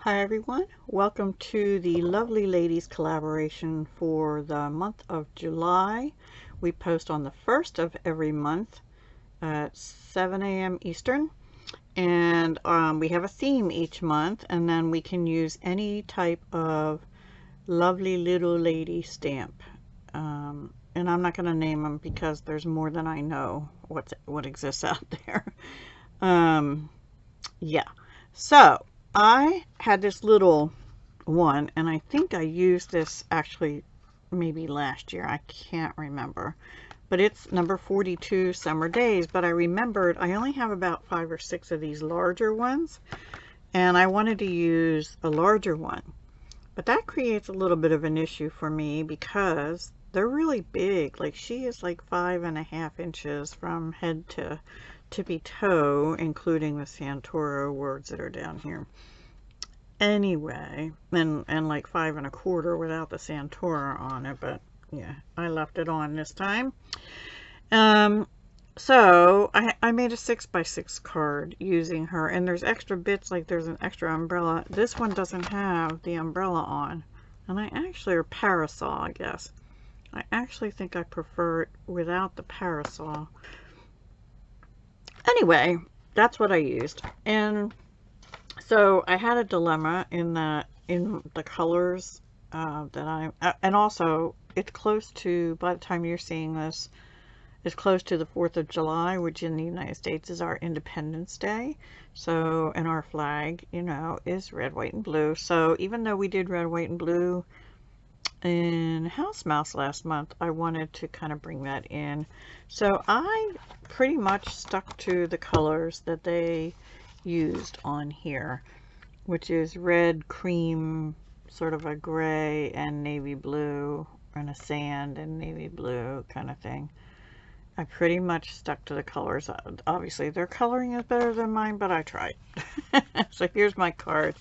Hi everyone, welcome to the Lovely Ladies collaboration for the month of July. We post on the 1st of every month at 7 a.m. Eastern, and we have a theme each month, and then we can use any type of lovely little lady stamp. And I'm not going to name them because there's more than I know what exists out there. Yeah, so I had this little one, and I think I used this actually maybe last year. I can't remember, but it's number 42, Summer Days. But I remembered I only have about 5 or 6 of these larger ones, and I wanted to use a larger one. But that creates a little bit of an issue for me because they're really big. Like, she is like 5.5 inches from head to tippy toe, including the Santoro words that are down here. Anyway, and like 5.25 without the Santoro on it, but yeah, I left it on this time. So I made a 6x6 card using her, and there's extra bits, like there's an extra umbrella. This one doesn't have the umbrella on, and or parasol, I guess. I actually think I prefer it without the parasol. Anyway, that's what I used. And so I had a dilemma in the colors and also it's close to, by the time you're seeing this, it's close to the 4th of July, which in the United States is our Independence Day. So, and our flag, you know, is red, white, and blue. So even though we did red, white, and blue in House Mouse last month, I wanted to kind of bring that in. So I pretty much stuck to the colors that they used on here, which is red, cream, sort of a gray, and navy blue, and a sand and navy blue kind of thing. I pretty much stuck to the colors. Obviously their coloring is better than mine, but I tried. So here's my card.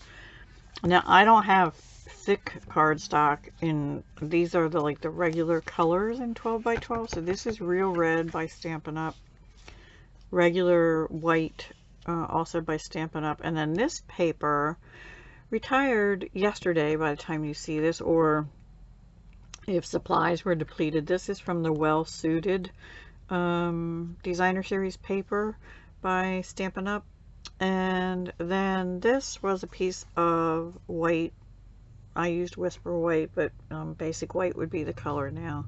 Now I don't have thick cardstock in these. Are the like the regular colors in 12x12. So this is Real Red by Stampin' Up, regular white also by Stampin' Up, and then this paper retired yesterday by the time you see this, or if supplies were depleted. This is from the Well Suited Designer Series paper by Stampin' Up, and then this was a piece of white. I used Whisper White, but Basic White would be the color now.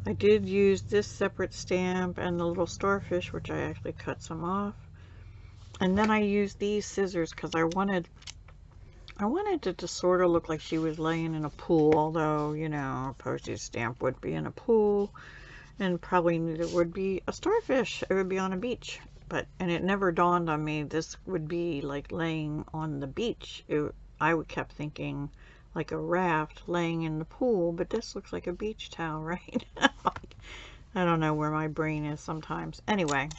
I did use this separate stamp and the little starfish, which I actually cut some off. And then I used these scissors because I wanted it to sort of look like she was laying in a pool, although, you know, a postage stamp would be in a pool, and probably neither would be a starfish. It would be on a beach. And it never dawned on me this would be like laying on the beach. I kept thinking like a raft laying in the pool, but this looks like a beach towel, right? I don't know where my brain is sometimes. Anyway,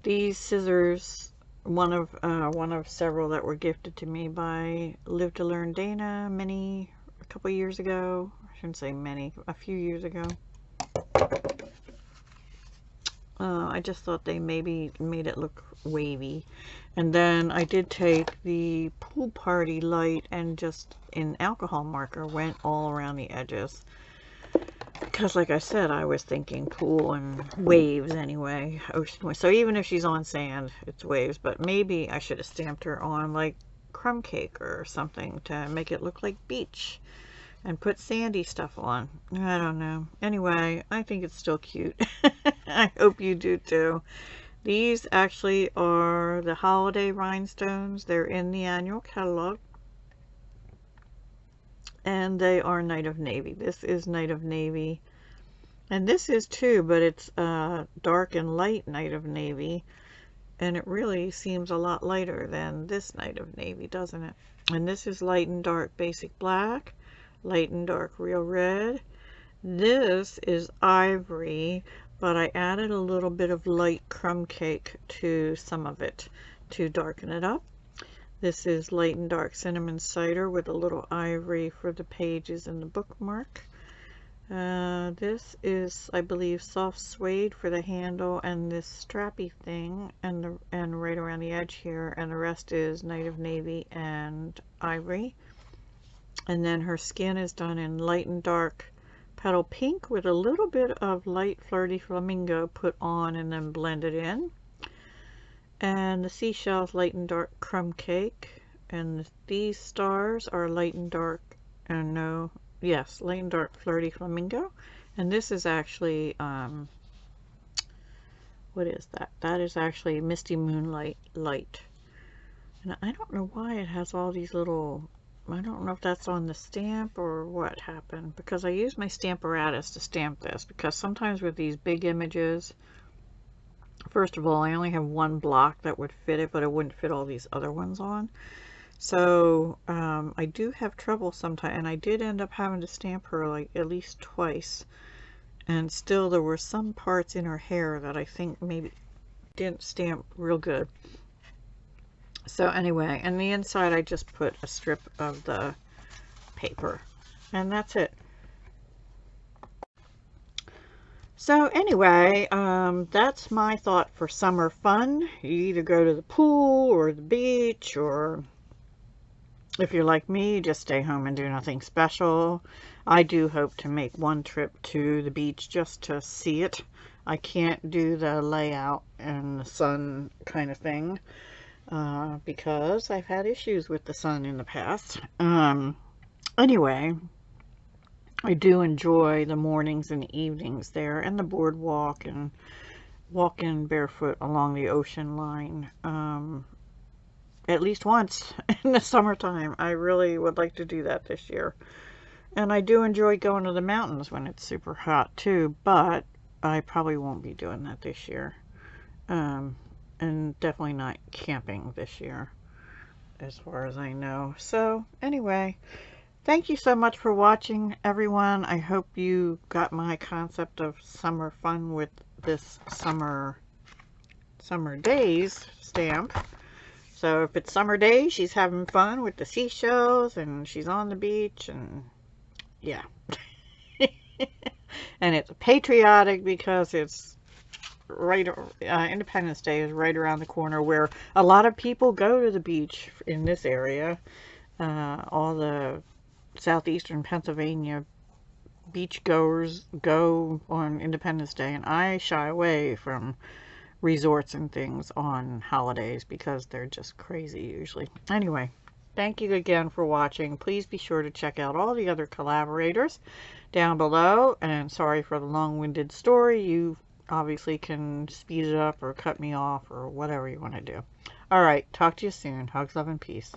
these scissors, one of several that were gifted to me by Live to Learn Dana a couple years ago. I shouldn't say many, a few years ago. I just thought they maybe made it look wavy. And then I did take the Pool Party light and just in alcohol marker went all around the edges. Because like I said, I was thinking pool and waves anyway, ocean waves. So even if she's on sand, it's waves. But maybe I should have stamped her on like crumb cake or something to make it look like beach and put sandy stuff on. I don't know. Anyway, I think it's still cute. I hope you do too. These actually are the holiday rhinestones. They're in the annual catalog. And they are Night of Navy. This is Night of Navy. And this is too, but it's dark and light Night of Navy. And it really seems a lot lighter than this Night of Navy, doesn't it? And this is light and dark Basic Black, light and dark Real Red. This is Ivory, but I added a little bit of light crumb cake to some of it to darken it up. This is light and dark Cinnamon Cider with a little ivory for the pages and the bookmark. This is, I believe, soft suede for the handle and this strappy thing, and right around the edge here, and the rest is Native Navy and ivory. And then her skin is done in light and dark petal pink with a little bit of light flirty flamingo put on and then blended in. And the seashells light and dark crumb cake, and these stars are light and dark, and no, yes, light and dark flirty flamingo. And this is actually what is that? That is actually Misty Moonlight Light. And I don't know why it has all these little, I don't know if that's on the stamp or what happened, because I use my Stamparatus to stamp this, because sometimes with these big images, first of all, I only have one block that would fit it, but it wouldn't fit all these other ones on. So I do have trouble sometimes, and I did end up having to stamp her like at least twice, and still there were some parts in her hair that I think maybe didn't stamp real good. So anyway, and the inside I just put a strip of the paper, and that's it. So anyway, that's my thought for summer fun. You either go to the pool or the beach, or if you're like me, just stay home and do nothing special. I do hope to make one trip to the beach just to see it. I can't do the layout and the sun kind of thing because I've had issues with the sun in the past. Anyway, I do enjoy the mornings and evenings there, and the boardwalk, and walking barefoot along the ocean line. At least once in the summertime. I really would like to do that this year. And I do enjoy going to the mountains when it's super hot too, but I probably won't be doing that this year. And definitely not camping this year, as far as I know. So anyway, thank you so much for watching, everyone. I hope you got my concept of summer fun with this summer days stamp. So if it's summer days, she's having fun with the seashells, and she's on the beach, and yeah. And it's patriotic because it's right, Independence Day is right around the corner, where a lot of people go to the beach in this area. All the southeastern Pennsylvania beach goers go on Independence Day, and I shy away from resorts and things on holidays because they're just crazy usually. Anyway, thank you again for watching. Please be sure to check out all the other collaborators down below, and sorry for the long-winded story. You obviously can speed it up or cut me off or whatever you want to do. All right, talk to you soon. Hugs, love, and peace.